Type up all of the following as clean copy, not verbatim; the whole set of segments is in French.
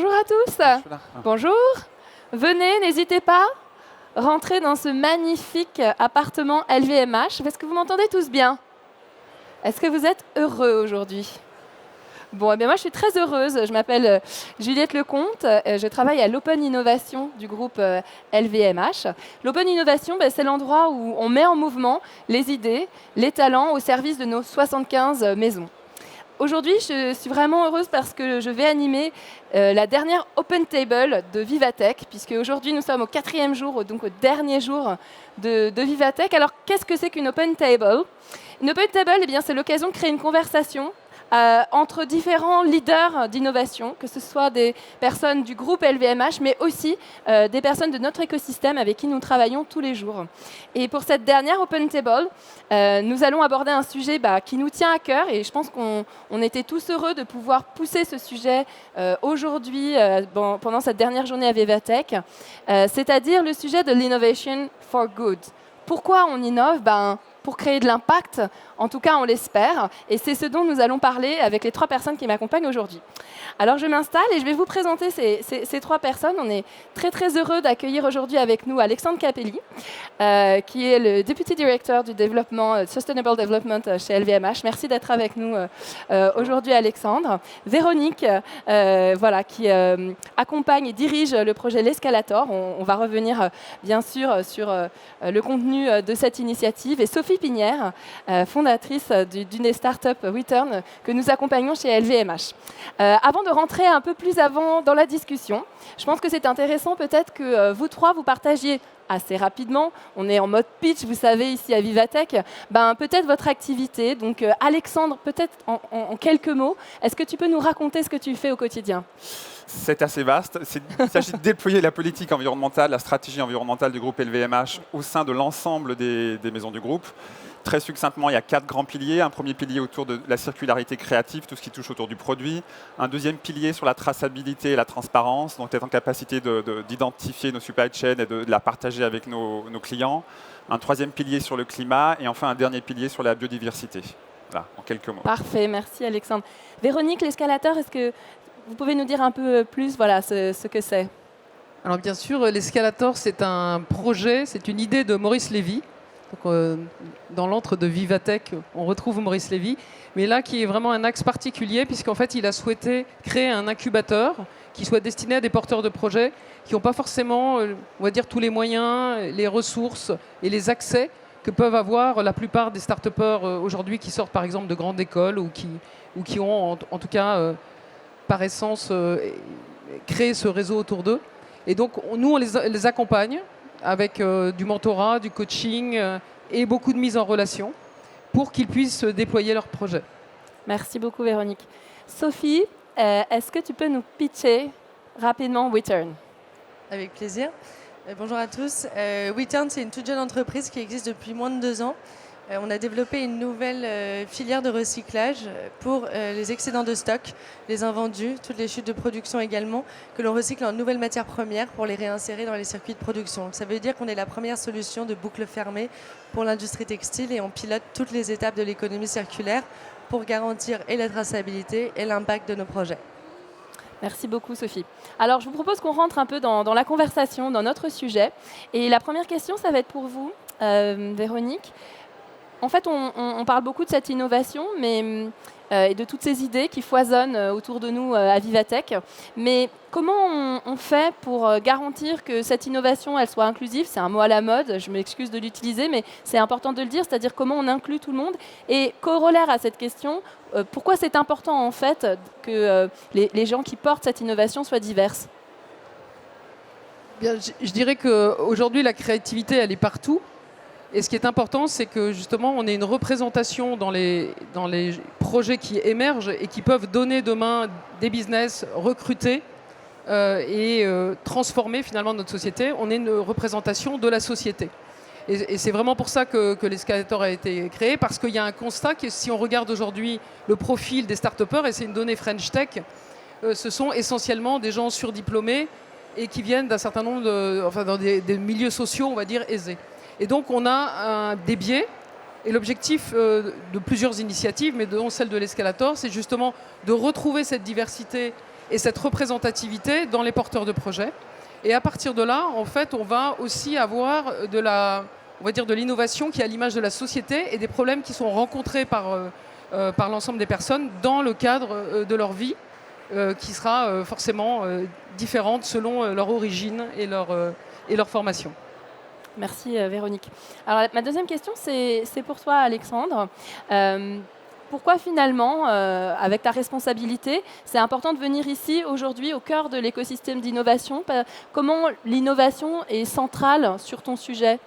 Bonjour à tous. Bonjour. Venez, n'hésitez pas. Rentrez dans ce magnifique appartement LVMH. Est-ce que vous m'entendez tous bien? Est-ce que vous êtes heureux aujourd'hui? Bon, eh bien moi je suis très heureuse. Je m'appelle Juliette Lecomte. Je travaille à l'Open Innovation du groupe LVMH. L'Open Innovation, c'est l'endroit où on met en mouvement les idées, les talents au service de nos 75 maisons. Aujourd'hui, je suis vraiment heureuse parce que je vais animer la dernière Open Table de Vivatech, puisque aujourd'hui nous sommes au 4e jour, donc au dernier jour de Vivatech. Alors, qu'est-ce que c'est qu'une Open Table? Une Open Table, c'est l'occasion de créer une conversation entre différents leaders d'innovation, que ce soit des personnes du groupe LVMH, mais aussi des personnes de notre écosystème avec qui nous travaillons tous les jours. Et pour cette dernière Open Table, nous allons aborder un sujet qui nous tient à cœur, et je pense qu'on était tous heureux de pouvoir pousser ce sujet aujourd'hui, pendant cette dernière journée à Vivatech, c'est-à-dire le sujet de l'innovation for good. Pourquoi on innove? Pour créer de l'impact, en tout cas on l'espère, et c'est ce dont nous allons parler avec les 3 personnes qui m'accompagnent aujourd'hui. Alors je m'installe et je vais vous présenter ces 3 personnes. On est très très heureux d'accueillir aujourd'hui avec nous Alexandre Capelli, qui est le Deputy Director du développement, Sustainable Development chez LVMH. Merci d'être avec nous aujourd'hui Alexandre. Véronique, qui accompagne et dirige le projet L'Escalator. On va revenir bien sûr sur le contenu de cette initiative. Et Sophie Pinière, fondatrice d'une des startups WeTurn que nous accompagnons chez LVMH. Avant de rentrer un peu plus avant dans la discussion, je pense que c'est intéressant peut-être que vous 3 vous partagiez assez rapidement, on est en mode pitch, vous savez, ici à Vivatech, peut-être votre activité. Donc Alexandre, peut-être en quelques mots, est-ce que tu peux nous raconter ce que tu fais au quotidien? C'est assez vaste. Il s'agit de déployer la politique environnementale, la stratégie environnementale du groupe LVMH au sein de l'ensemble des maisons du groupe. Très succinctement, il y a 4 grands piliers. Un premier pilier autour de la circularité créative, tout ce qui touche autour du produit. Un deuxième pilier sur la traçabilité et la transparence, donc être en capacité d'identifier nos supply chains et de la partager avec nos clients. Un troisième pilier sur le climat et enfin un dernier pilier sur la biodiversité. Voilà, en quelques mots. Parfait, merci Alexandre. Véronique, l'escalator, est-ce que vous pouvez nous dire un peu plus ce que c'est? Alors bien sûr, l'Escalator, c'est un projet, c'est une idée de Maurice Lévy. Donc, dans l'antre de Vivatech, on retrouve Maurice Lévy, mais là qui est vraiment un axe particulier, puisqu'en fait il a souhaité créer un incubateur qui soit destiné à des porteurs de projets qui n'ont pas forcément, on va dire, tous les moyens, les ressources et les accès que peuvent avoir la plupart des start-upers aujourd'hui qui sortent par exemple de grandes écoles ou qui ont en tout cas par essence créé ce réseau autour d'eux. Et donc nous on les accompagne avec du mentorat, du coaching et beaucoup de mise en relation pour qu'ils puissent déployer leurs projets. Merci beaucoup Véronique. Sophie, est-ce que tu peux nous pitcher rapidement WeTurn? Avec plaisir. Bonjour à tous. WeTurn, c'est une toute jeune entreprise qui existe depuis moins de 2 ans. On a développé une nouvelle filière de recyclage pour les excédents de stock, les invendus, toutes les chutes de production également, que l'on recycle en nouvelles matières premières pour les réinsérer dans les circuits de production. Donc, ça veut dire qu'on est la première solution de boucle fermée pour l'industrie textile et on pilote toutes les étapes de l'économie circulaire pour garantir et la traçabilité et l'impact de nos projets. Merci beaucoup Sophie. Alors je vous propose qu'on rentre un peu dans la conversation, dans notre sujet. Et la première question, ça va être pour vous, Véronique. En fait, on parle beaucoup de cette innovation et de toutes ces idées qui foisonnent autour de nous à Vivatech. Mais comment on fait pour garantir que cette innovation elle soit inclusive? C'est un mot à la mode, je m'excuse de l'utiliser, mais c'est important de le dire, c'est-à-dire comment on inclut tout le monde. Et corollaire à cette question, pourquoi c'est important en fait que les gens qui portent cette innovation soient diverses? Bien, je dirais qu'aujourd'hui, la créativité, elle est partout. Et ce qui est important, c'est que justement, on ait une représentation dans les projets qui émergent et qui peuvent donner demain des business, recruter et transformer finalement notre société. On ait une représentation de la société. Et c'est vraiment pour ça que l'Escalator a été créé, parce qu'il y a un constat que si on regarde aujourd'hui le profil des start-upers, et c'est une donnée French Tech, ce sont essentiellement des gens surdiplômés et qui viennent d'un certain nombre dans des milieux sociaux, on va dire, aisés. Et donc, on a des biais. Et l'objectif de plusieurs initiatives, mais dont celle de l'Escalator, c'est justement de retrouver cette diversité et cette représentativité dans les porteurs de projets. Et à partir de là, en fait, on va aussi avoir de l'innovation qui est à l'image de la société et des problèmes qui sont rencontrés par l'ensemble des personnes dans le cadre de leur vie, qui sera forcément différente selon leur origine et leur formation. Merci Véronique. Alors ma deuxième question, c'est pour toi Alexandre. Pourquoi finalement, avec ta responsabilité, c'est important de venir ici aujourd'hui au cœur de l'écosystème d'innovation? Comment l'innovation est centrale sur ton sujet?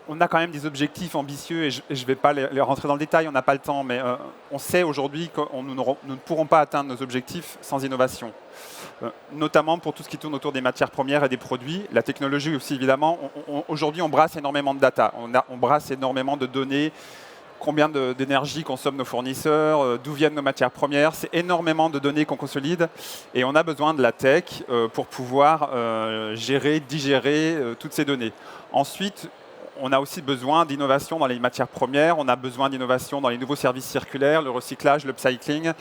On a quand même des objectifs ambitieux et je ne vais pas les rentrer dans le détail, on n'a pas le temps, mais on sait aujourd'hui que nous ne pourrons pas atteindre nos objectifs sans innovation. Notamment pour tout ce qui tourne autour des matières premières et des produits. La technologie aussi, évidemment. Aujourd'hui, on brasse énormément de data, on brasse énormément de données. Combien d'énergie consomment nos fournisseurs, d'où viennent nos matières premières. C'est énormément de données qu'on consolide et on a besoin de la tech pour pouvoir gérer, digérer toutes ces données. Ensuite, on a aussi besoin d'innovation dans les matières premières, on a besoin d'innovation dans les nouveaux services circulaires, le recyclage, le upcycling.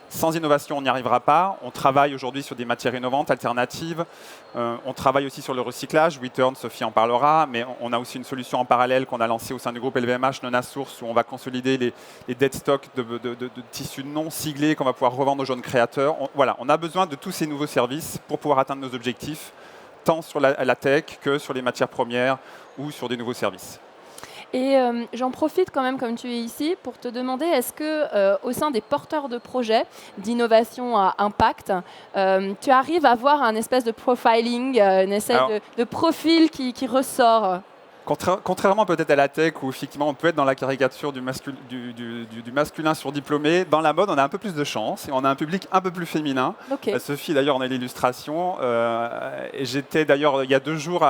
Sans innovation, on n'y arrivera pas. On travaille aujourd'hui sur des matières innovantes, alternatives. On travaille aussi sur le recyclage. WeTurn, Sophie en parlera, mais on a aussi une solution en parallèle qu'on a lancée au sein du groupe LVMH, Nonasource, où on va consolider les dead stocks de tissus non siglés qu'on va pouvoir revendre aux jeunes créateurs. Voilà, on a besoin de tous ces nouveaux services pour pouvoir atteindre nos objectifs, tant sur la tech que sur les matières premières ou sur des nouveaux services. Et j'en profite quand même, comme tu es ici, pour te demander, est-ce que au sein des porteurs de projets d'innovation à impact, tu arrives à avoir un espèce de profiling, une espèce de profil qui ressort? Contrairement peut-être à la tech, où effectivement on peut être dans la caricature du masculin surdiplômé, dans la mode on a un peu plus de chance et on a un public un peu plus féminin. Okay. Sophie d'ailleurs en est l'illustration. Et j'étais d'ailleurs il y a 2 jours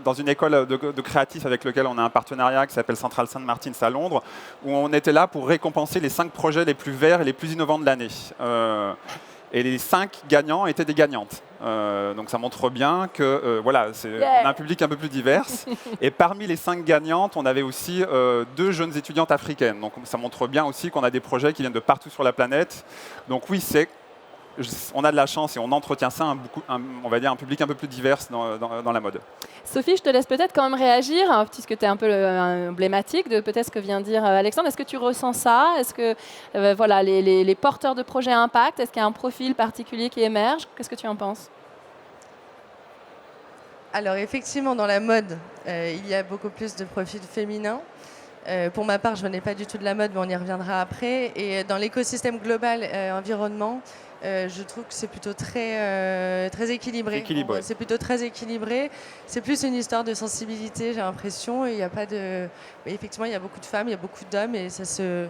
dans une école de créatifs avec laquelle on a un partenariat qui s'appelle Central Saint Martins à Londres, où on était là pour récompenser les 5 projets les plus verts et les plus innovants de l'année. Et les 5 gagnants étaient des gagnantes. Donc ça montre bien que on a un public un peu plus divers. Et parmi les 5 gagnantes, on avait aussi 2 jeunes étudiantes africaines. Donc ça montre bien aussi qu'on a des projets qui viennent de partout sur la planète. Donc oui, on a de la chance et on entretient ça, on va dire un public un peu plus divers dans la mode. Sophie, je te laisse peut-être quand même réagir, hein, puisque tu es un peu emblématique de peut-être ce que vient de dire Alexandre. Est-ce que tu ressens ça? Est-ce que les porteurs de projets à impact, est-ce qu'il y a un profil particulier qui émerge? Qu'est-ce que tu en penses? Alors effectivement, dans la mode, il y a beaucoup plus de profils féminins. Pour ma part, je ne venais pas du tout de la mode, mais on y reviendra après. Et dans l'écosystème global environnement, je trouve que c'est plutôt très équilibré. C'est plutôt très équilibré. C'est plus une histoire de sensibilité, j'ai l'impression. Il y a pas de... Effectivement, il y a beaucoup de femmes, il y a beaucoup d'hommes et ça se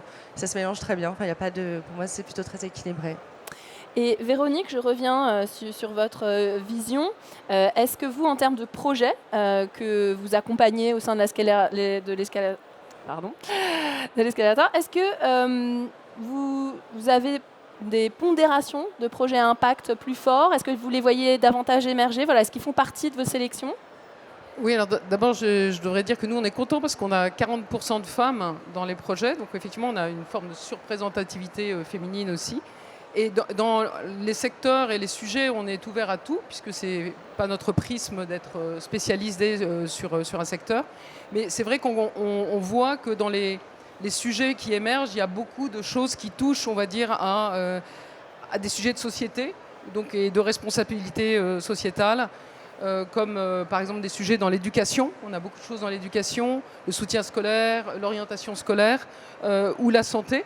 mélange très bien. Enfin, il y a pas de... Pour moi, c'est plutôt très équilibré. Et Véronique, je reviens sur votre vision. Est-ce que vous, en termes de projets que vous accompagnez au sein de l'escalator, est-ce que vous avez des pondérations de projets à impact plus forts? Est-ce que vous les voyez davantage émerger? Est-ce qu'ils font partie de vos sélections? Oui, alors d'abord, je devrais dire que nous, on est contents parce qu'on a 40% de femmes dans les projets. Donc, effectivement, on a une forme de surreprésentativité féminine aussi. Et dans les secteurs et les sujets, on est ouvert à tout, puisque ce n'est pas notre prisme d'être spécialisé sur un secteur. Mais c'est vrai qu'on voit que dans les sujets qui émergent, il y a beaucoup de choses qui touchent, on va dire, à des sujets de société donc, et de responsabilité sociétale, comme par exemple des sujets dans l'éducation. On a beaucoup de choses dans l'éducation, le soutien scolaire, l'orientation scolaire ou la santé.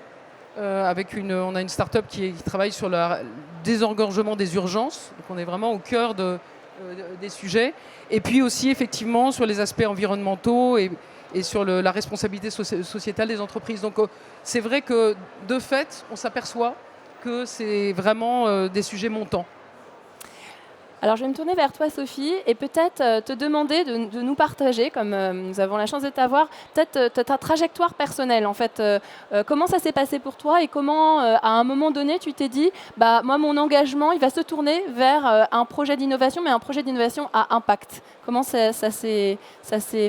On a une start-up qui travaille sur le désengorgement des urgences. Donc on est vraiment au cœur des sujets. Et puis aussi, effectivement, sur les aspects environnementaux et sur la responsabilité sociétale des entreprises. Donc c'est vrai que, de fait, on s'aperçoit que c'est vraiment des sujets montants. Alors, je vais me tourner vers toi, Sophie, et peut-être te demander de nous partager, comme nous avons la chance de t'avoir, peut-être ta trajectoire personnelle. En fait, comment ça s'est passé pour toi et comment, à un moment donné, tu t'es dit, moi, mon engagement, il va se tourner vers un projet d'innovation, mais un projet d'innovation à impact. Comment ça s'est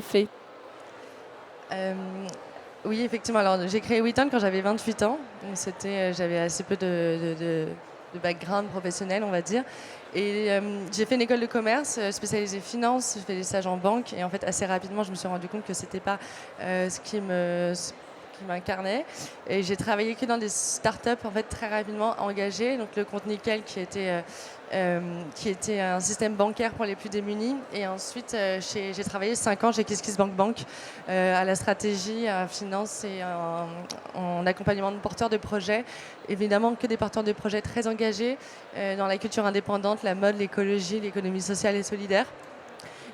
fait? Oui, effectivement. Alors, j'ai créé WeTurn quand j'avais 28 ans. Donc, j'avais assez peu background professionnel, on va dire. Et j'ai fait une école de commerce spécialisée finance, j'ai fait des stages en banque et en fait assez rapidement je me suis rendu compte que c'était pas ce qui m'incarnait. Et j'ai travaillé que dans des startups en fait très rapidement engagées. Donc le compte Nickel qui était un système bancaire pour les plus démunis. Et ensuite j'ai travaillé 5 ans chez KissKissBankBank à la stratégie, à la finance et en accompagnement de porteurs de projets. Évidemment que des porteurs de projets très engagés dans la culture indépendante, la mode, l'écologie, l'économie sociale et solidaire.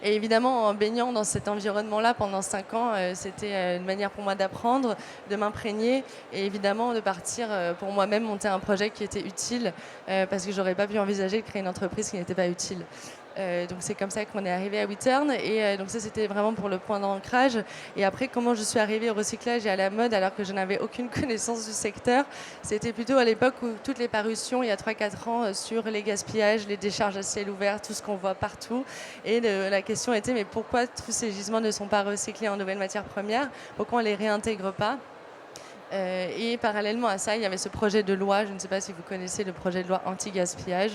Et évidemment, en baignant dans cet environnement-là pendant 5 ans, c'était une manière pour moi d'apprendre, de m'imprégner et évidemment de partir pour moi-même monter un projet qui était utile parce que j'aurais pas pu envisager de créer une entreprise qui n'était pas utile. Donc c'est comme ça qu'on est arrivé à WeTurn et donc ça c'était vraiment pour le point d'ancrage. Et après comment je suis arrivée au recyclage et à la mode alors que je n'avais aucune connaissance du secteur, c'était plutôt à l'époque où toutes les parutions il y a 3-4 ans sur les gaspillages, les décharges à ciel ouvert, tout ce qu'on voit partout. Et la question était mais pourquoi tous ces gisements ne sont pas recyclés en nouvelles matières premières? Pourquoi on ne les réintègre pas? Et parallèlement à ça, il y avait ce projet de loi, je ne sais pas si vous connaissez le projet de loi anti-gaspillage,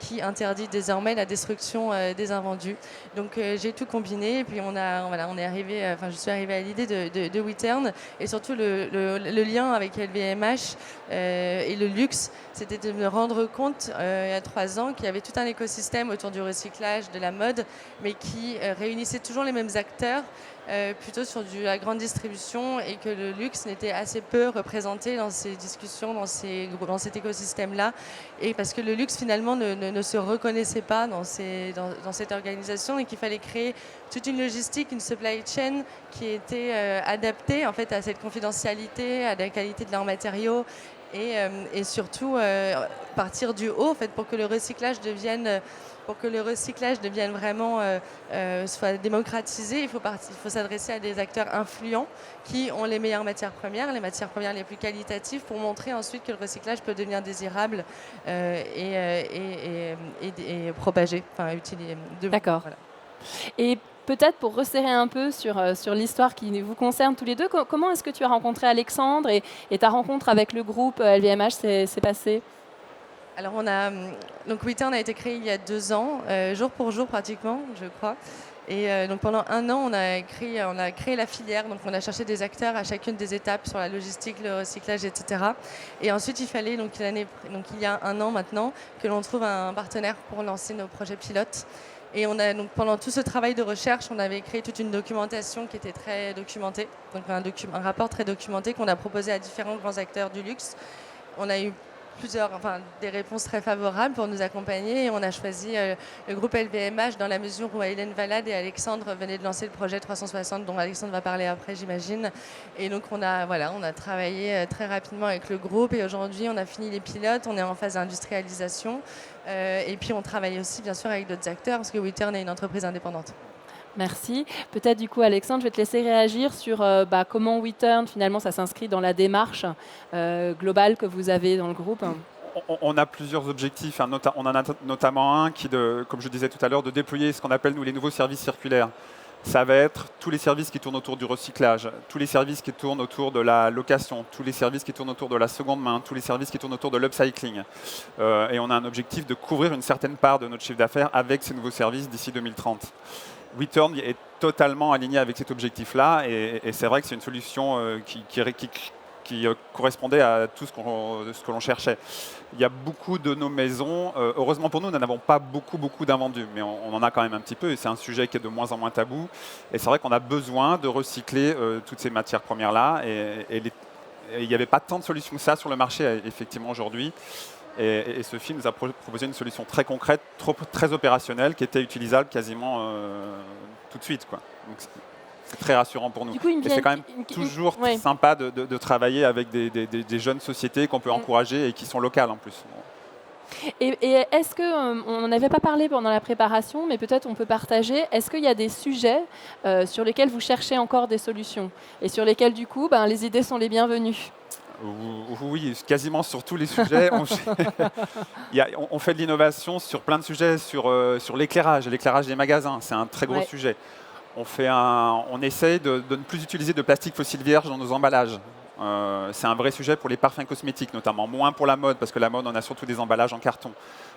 qui interdit désormais la destruction des invendus. Donc j'ai tout combiné et puis on est arrivé, je suis arrivée à l'idée de WeTurn et surtout le lien avec LVMH et le luxe, c'était de me rendre compte il y a 3 ans qu'il y avait tout un écosystème autour du recyclage, de la mode, mais qui réunissait toujours les mêmes acteurs. Plutôt sur la grande distribution et que le luxe n'était assez peu représenté dans ces discussions, dans cet écosystème-là. Et parce que le luxe finalement ne se reconnaissait pas dans cette organisation et qu'il fallait créer toute une logistique, une supply chain qui était adaptée en fait à cette confidentialité, à la qualité de leurs matériaux. Et surtout partir du haut en fait, pour que le recyclage devienne vraiment soit démocratisé, il faut s'adresser à des acteurs influents qui ont les meilleures matières premières, les matières premières les plus qualitatives pour montrer ensuite que le recyclage peut devenir désirable et propagé, enfin utilisé. D'accord. Voilà. Et peut-être pour resserrer un peu sur l'histoire qui vous concerne tous les deux, comment est-ce que tu as rencontré Alexandre et ta rencontre avec le groupe LVMH s'est passée? Alors donc WeTurn a été créé il y a 2 ans, jour pour jour pratiquement, je crois. Et donc pendant 1 an, on a créé la filière. Donc on a cherché des acteurs à chacune des étapes sur la logistique, le recyclage, etc. Et ensuite, il fallait donc il y a 1 an maintenant que l'on trouve un partenaire pour lancer nos projets pilotes. Et donc pendant tout ce travail de recherche, on avait créé toute une documentation qui était très documentée, donc un rapport très documenté qu'on a proposé à différents grands acteurs du luxe. On a eu des réponses très favorables pour nous accompagner et on a choisi le groupe LVMH dans la mesure où Hélène Valade et Alexandre venaient de lancer le projet 360 dont Alexandre va parler après j'imagine. Et donc on a travaillé très rapidement avec le groupe et aujourd'hui on a fini les pilotes, on est en phase d'industrialisation et puis on travaille aussi bien sûr avec d'autres acteurs parce que WeTurn est une entreprise indépendante. Merci. Peut-être du coup, Alexandre, je vais te laisser réagir sur comment WeTurn, finalement, ça s'inscrit dans la démarche globale que vous avez dans le groupe. On a plusieurs objectifs. On en a notamment un qui, comme je disais tout à l'heure, de déployer ce qu'on appelle nous les nouveaux services circulaires. Ça va être tous les services qui tournent autour du recyclage, tous les services qui tournent autour de la location, tous les services qui tournent autour de la seconde main, tous les services qui tournent autour de l'upcycling. Et on a un objectif de couvrir une certaine part de notre chiffre d'affaires avec ces nouveaux services d'ici 2030. WeTurn est totalement aligné avec cet objectif-là et c'est vrai que c'est une solution qui correspondait à tout ce que l'on cherchait. Il y a beaucoup de nos maisons, heureusement pour nous, nous n'en avons pas beaucoup d'invendus, mais on en a quand même un petit peu et c'est un sujet qui est de moins en moins tabou. Et c'est vrai qu'on a besoin de recycler toutes ces matières premières-là et il n'y avait pas tant de solutions que ça sur le marché effectivement aujourd'hui. Et ce film nous a proposé une solution très concrète, très opérationnelle, qui était utilisable quasiment tout de suite, quoi. Donc c'est très rassurant pour nous. Du coup, et c'est quand même toujours sympa de travailler avec des jeunes sociétés qu'on peut encourager et qui sont locales en plus. Et est-ce on n'avait pas parlé pendant la préparation, mais peut-être on peut partager, est-ce qu'il y a des sujets sur lesquels vous cherchez encore des solutions et sur lesquels, du coup, les idées sont les bienvenues? Oui, quasiment sur tous les sujets. On fait de l'innovation sur plein de sujets, sur l'éclairage des magasins. C'est un très gros sujet. On essaye de ne plus utiliser de plastique fossile vierge dans nos emballages. C'est un vrai sujet pour les parfums cosmétiques notamment, moins pour la mode, parce que la mode, on a surtout des emballages en carton.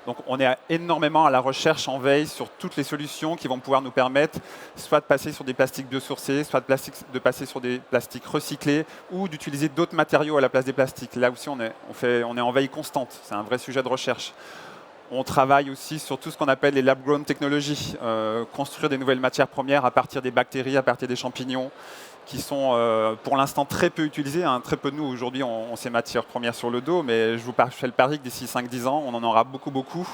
Donc on est énormément à la recherche en veille sur toutes les solutions qui vont pouvoir nous permettre soit de passer sur des plastiques biosourcés, soit de passer sur des plastiques recyclés, ou d'utiliser d'autres matériaux à la place des plastiques. Là aussi, on est en veille constante. C'est un vrai sujet de recherche. On travaille aussi sur tout ce qu'on appelle les lab-grown technologies, construire des nouvelles matières premières à partir des bactéries, à partir des champignons, qui sont pour l'instant très peu utilisées. Très peu de nous, aujourd'hui, on ces matières premières sur le dos, mais je fais le pari que d'ici 5-10 ans, on en aura beaucoup.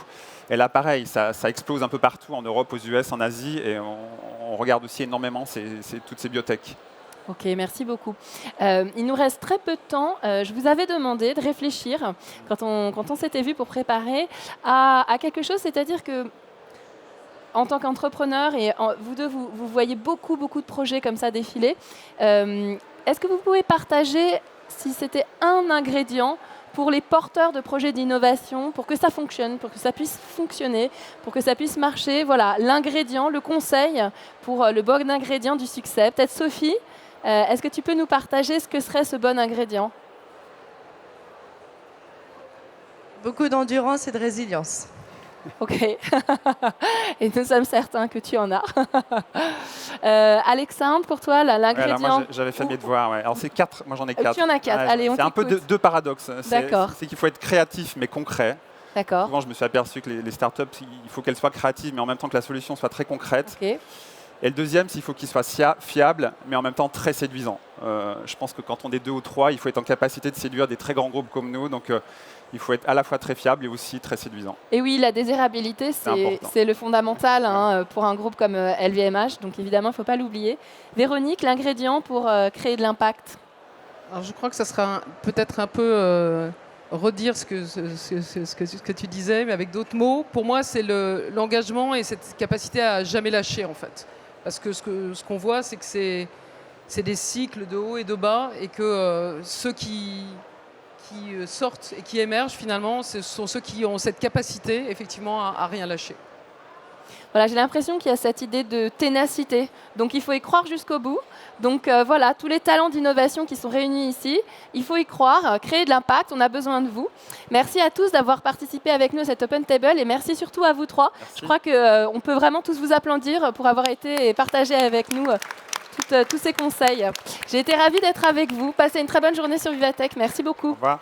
Et là, pareil, ça explose un peu partout, en Europe, aux US, en Asie, et on regarde aussi énormément toutes ces biotech. Ok, merci beaucoup. Il nous reste très peu de temps. Je vous avais demandé de réfléchir, quand on s'était vu pour préparer, à quelque chose, c'est-à-dire que en tant qu'entrepreneur, et vous deux, vous voyez beaucoup de projets comme ça défiler. Est-ce que vous pouvez partager si c'était un ingrédient pour les porteurs de projets d'innovation, pour que ça fonctionne, pour que ça puisse fonctionner, pour que ça puisse marcher? Voilà, l'ingrédient, le conseil pour le bon ingrédient du succès. Peut-être Sophie, est-ce que tu peux nous partager ce que serait ce bon ingrédient? Beaucoup d'endurance et de résilience. Ok. Et nous sommes certains que tu en as. Alexandre, pour toi, l'ingrédient... Ouais, moi, j'avais fait mes devoirs. Ouais. Alors, c'est 4. Moi, j'en ai 4. Tu en as 4. Allez, on c'est un peu t'écoute. deux paradoxes. D'accord. C'est qu'il faut être créatif, mais concret. D'accord. Souvent, je me suis aperçu que les startups, il faut qu'elles soient créatives, mais en même temps que la solution soit très concrète. Ok. Et le deuxième, c'est qu'il faut qu'il soit fiable, mais en même temps très séduisant. Je pense que quand on est 2 ou 3, il faut être en capacité de séduire des très grands groupes comme nous. Donc, il faut être à la fois très fiable et aussi très séduisant. Et oui, la désirabilité, c'est le fondamental pour un groupe comme LVMH. Donc, évidemment, il ne faut pas l'oublier. Véronique, l'ingrédient pour créer de l'impact? Alors, je crois que ça sera peut-être un peu redire ce que tu disais, mais avec d'autres mots. Pour moi, c'est l'engagement et cette capacité à jamais lâcher, en fait. Parce que ce qu'on voit, c'est que c'est des cycles de haut et de bas, et que ceux qui sortent et qui émergent, finalement, ce sont ceux qui ont cette capacité, effectivement, à rien lâcher. Voilà, j'ai l'impression qu'il y a cette idée de ténacité. Donc, il faut y croire jusqu'au bout. Donc, voilà, tous les talents d'innovation qui sont réunis ici, il faut y croire, créer de l'impact, on a besoin de vous. Merci à tous d'avoir participé avec nous à cet Open Table et merci surtout à vous trois. Merci. Je crois qu'on peut vraiment tous vous applaudir pour avoir été et partagé avec nous tous ces conseils. J'ai été ravie d'être avec vous. Passez une très bonne journée sur Vivatech. Merci beaucoup. Au revoir.